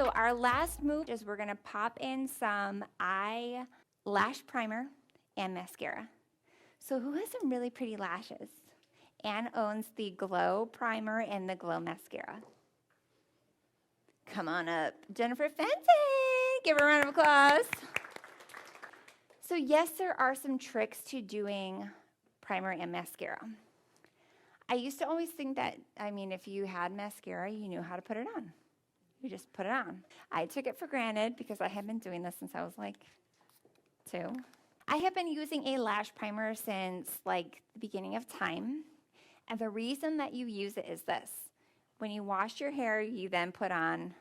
So our last move is we're gonna pop in some Lash Primer and mascara. So who has some really pretty lashes? Anne owns the GLO Primer and the GLO Mascara. Come on up, Jennifer Fenton. Give her a round of applause. So yes, there are some tricks to doing primer and mascara. I used to always think that, if you had mascara, you knew how to put it on. You just put it on. I took it for granted because I have been doing this since I was like 2. I have been using a lash primer since like the beginning of time. And the reason that you use it is this. When you wash your hair, you then put on,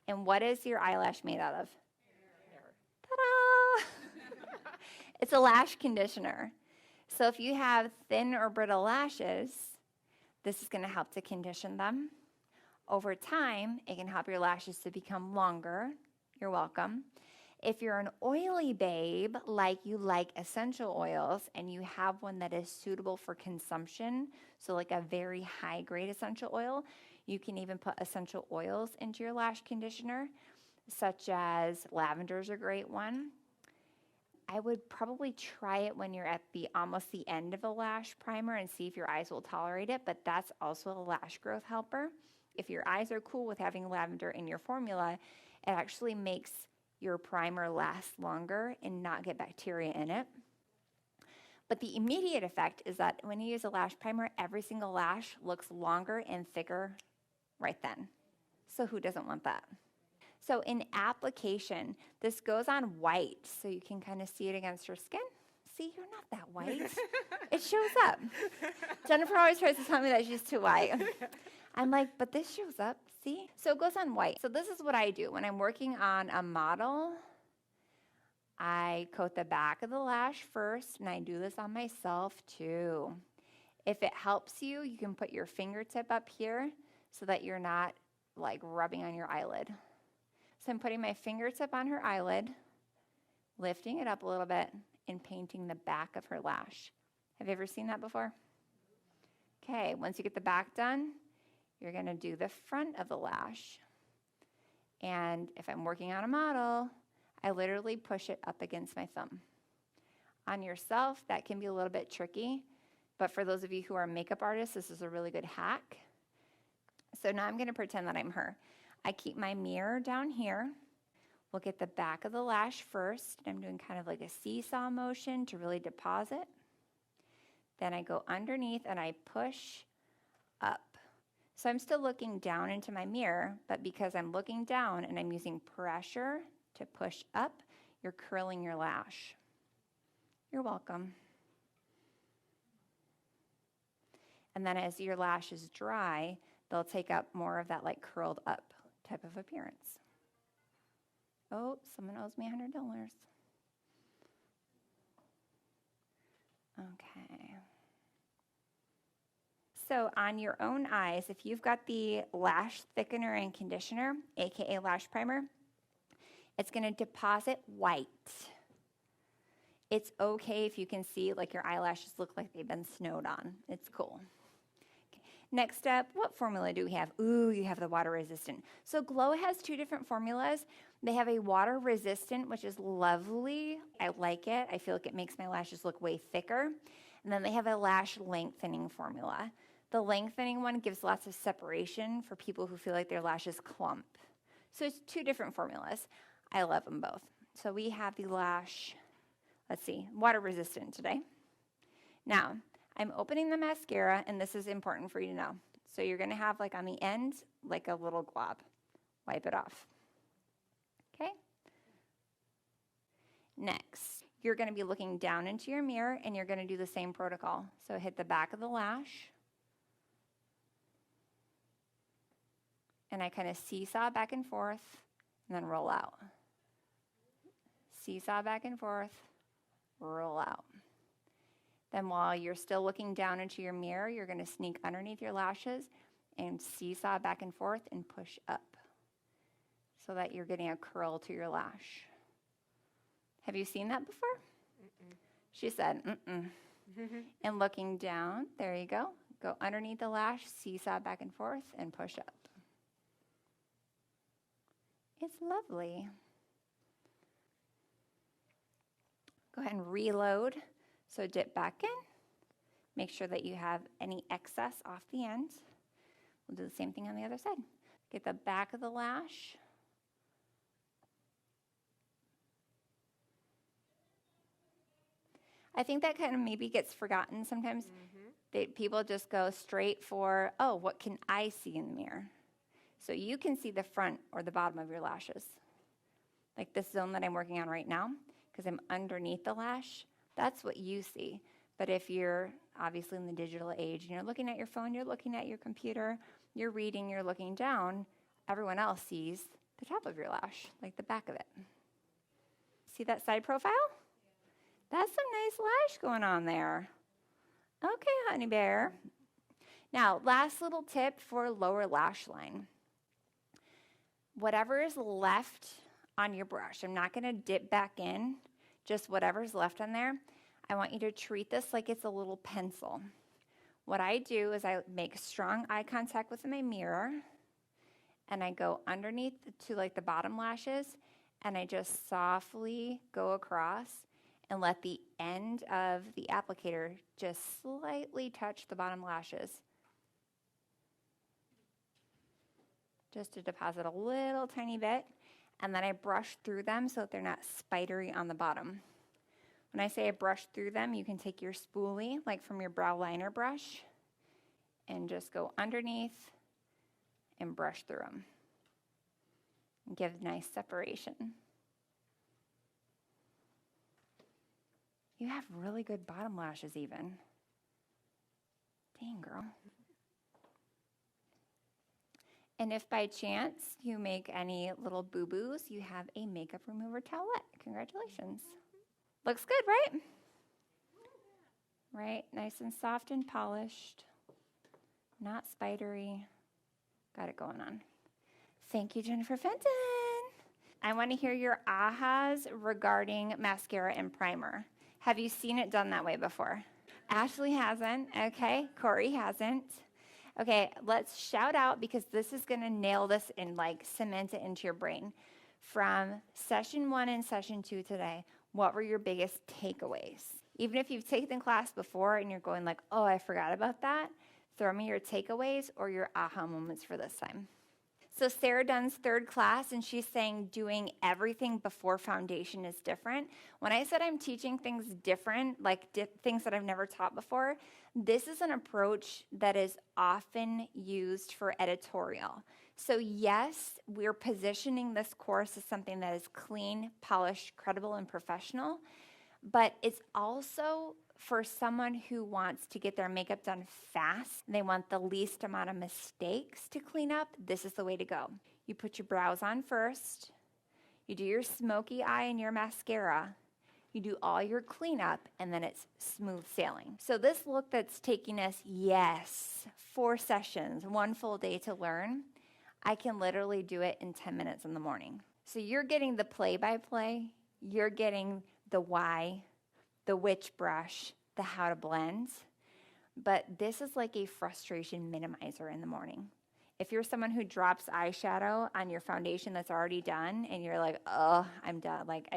And what is your eyelash made out of? Ta-da! It's a lash conditioner. So if you have thin or brittle lashes, this is going to help to condition them. Over time, it can help your lashes to become longer. You're welcome. If you're an oily babe, like you like essential oils, and you have one that is suitable for consumption, so like a very high-grade essential oil, you can even put essential oils into your lash conditioner, such as lavender is a great one. I would probably try it when you're at almost the end of a lash primer and see if your eyes will tolerate it, but that's also a lash growth helper. If your eyes are cool with having lavender in your formula, it actually makes your primer last longer and not get bacteria in it. But the immediate effect is that when you use a lash primer, every single lash looks longer and thicker right then. So who doesn't want that? So in application, this goes on white, so you can kind of see it against your skin. See, you're not that white. It shows up. Jennifer always tries to tell me that she's too white. I'm like, but this shows up, see? So it goes on white. So this is what I do. When I'm working on a model, I coat the back of the lash first, and I do this on myself too. If it helps you, you can put your fingertip up here so that you're not like rubbing on your eyelid. So I'm putting my fingertip on her eyelid, lifting it up a little bit, and painting the back of her lash. Have you ever seen that before? Okay, once you get the back done, you're going to do the front of the lash. And if I'm working on a model, I literally push it up against my thumb. On yourself, that can be a little bit tricky, but for those of you who are makeup artists, this is a really good hack. So now I'm going to pretend that I'm her. I keep my mirror down here. We'll get the back of the lash first. I'm doing kind of like a seesaw motion to really deposit. Then I go underneath and I push up. So I'm still looking down into my mirror, but because I'm looking down and I'm using pressure to push up, you're curling your lash. You're welcome. And then as your lashes dry, they'll take up more of that like curled up type of appearance. Oh, someone owes me $100. Okay. So on your own eyes, if you've got the Lash Thickener and Conditioner, aka Lash Primer, it's going to deposit white. It's okay if you can see like your eyelashes look like they've been snowed on. It's cool. Next up, what formula do we have? Ooh, you have the water resistant. So GLO has 2 different formulas. They have a water resistant, which is lovely. I like it. I feel like it makes my lashes look way thicker. And then they have a lash lengthening formula. The lengthening one gives lots of separation for people who feel like their lashes clump. So it's 2 different formulas. I love them both. So we have the water resistant today. Now, I'm opening the mascara, and this is important for you to know. So you're going to have, like on the end, like a little glob. Wipe it off. Okay? Next, you're going to be looking down into your mirror, and you're going to do the same protocol. So hit the back of the lash. And I kind of seesaw back and forth, and then roll out. Seesaw back and forth, roll out. Then while you're still looking down into your mirror, you're going to sneak underneath your lashes and seesaw back and forth and push up so that you're getting a curl to your lash. Have you seen that before? Mm-mm. She said, mm-mm. And looking down, there you go. Go underneath the lash, seesaw back and forth, and push up. It's lovely. Go ahead and reload. So dip back in. Make sure that you have any excess off the end. We'll do the same thing on the other side. Get the back of the lash. I think that kind of maybe gets forgotten sometimes. People just go straight for, oh, what can I see in the mirror? So you can see the front or the bottom of your lashes. Like this zone that I'm working on right now, because I'm underneath the lash, that's what you see. But if you're obviously in the digital age and you're looking at your phone, you're looking at your computer, you're reading, you're looking down, everyone else sees the top of your lash, like the back of it. See that side profile? That's some nice lash going on there. Okay, honey bear. Now, last little tip for lower lash line. Whatever is left on your brush, I'm not going to dip back in, just whatever's left on there. I want you to treat this like it's a little pencil. What I do is I make strong eye contact with my mirror, and I go underneath to like the bottom lashes, and I just softly go across and let the end of the applicator just slightly touch the bottom lashes. Just to deposit a little tiny bit, and then I brush through them so that they're not spidery on the bottom. When I say I brush through them, you can take your spoolie, like from your brow liner brush, and just go underneath and brush through them. And give nice separation. You have really good bottom lashes even. Dang, girl. And if by chance you make any little boo-boos, you have a makeup remover towelette. Congratulations. Looks good, right? Right, nice and soft and polished. Not spidery. Got it going on. Thank you, Jennifer Fenton. I want to hear your ahas regarding mascara and primer. Have you seen it done that way before? Ashley hasn't. Okay, Corey hasn't. Okay, let's shout out because this is going to nail this and like cement it into your brain. From session 1 and session 2 today, what were your biggest takeaways? Even if you've taken the class before and you're going like, oh, I forgot about that, throw me your takeaways or your aha moments for this time. So Sarah Dunn's third class, and she's saying doing everything before foundation is different. When I said I'm teaching things different, like things that I've never taught before, this is an approach that is often used for editorial. So yes, we're positioning this course as something that is clean, polished, credible, and professional, but it's also for someone who wants to get their makeup done fast. They want the least amount of mistakes to clean up. This is the way to go. You put your brows on first. You do your smoky eye and your mascara. You do all your cleanup, and then it's smooth sailing. So this look that's taking us, 4 sessions, 1 full day to learn, I can literally do it in 10 minutes in the morning. So you're getting the play-by-play. You're getting the why, the which brush, the how to blend. But this is like a frustration minimizer in the morning. If you're someone who drops eyeshadow on your foundation that's already done and you're like, oh, I'm done, like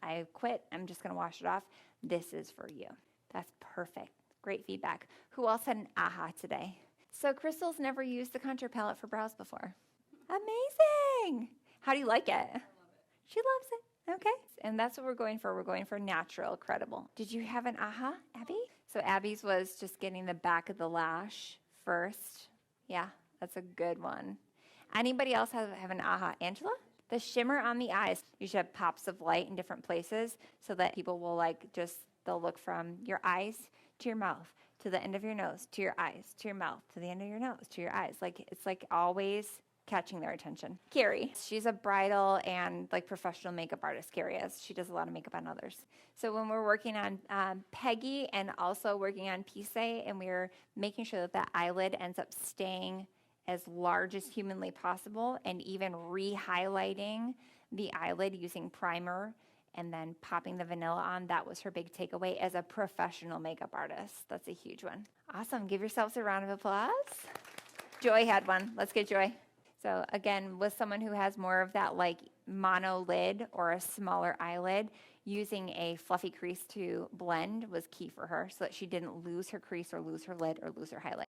I quit, I'm just gonna wash it off, this is for you. That's perfect. Great feedback. Who else had an aha today? So Crystal's never used the contour palette for brows before. Amazing. How do you like it? I love it. She loves it. Okay, and that's what we're going for. We're going for natural, credible. Did you have an aha, Abby? So Abby's was just getting the back of the lash first. Yeah, that's a good one. Anybody else have an aha? Angela? The shimmer on the eyes. You should have pops of light in different places so that people will they'll look from your eyes to your mouth, to the end of your nose, to your eyes, to your mouth, to the end of your nose, to your eyes. It's always catching their attention. Carrie, she's a bridal and professional makeup artist. Carrie is. She does a lot of makeup on others. So when we're working on Peggy and also working on Pise, and we're making sure that that eyelid ends up staying as large as humanly possible, and even re-highlighting the eyelid using primer and then popping the vanilla on, that was her big takeaway as a professional makeup artist. That's a huge one. Awesome. Give yourselves a round of applause. Joy had one. Let's get Joy. So again, with someone who has more of that like mono lid or a smaller eyelid, using a fluffy crease to blend was key for her so that she didn't lose her crease or lose her lid or lose her highlight.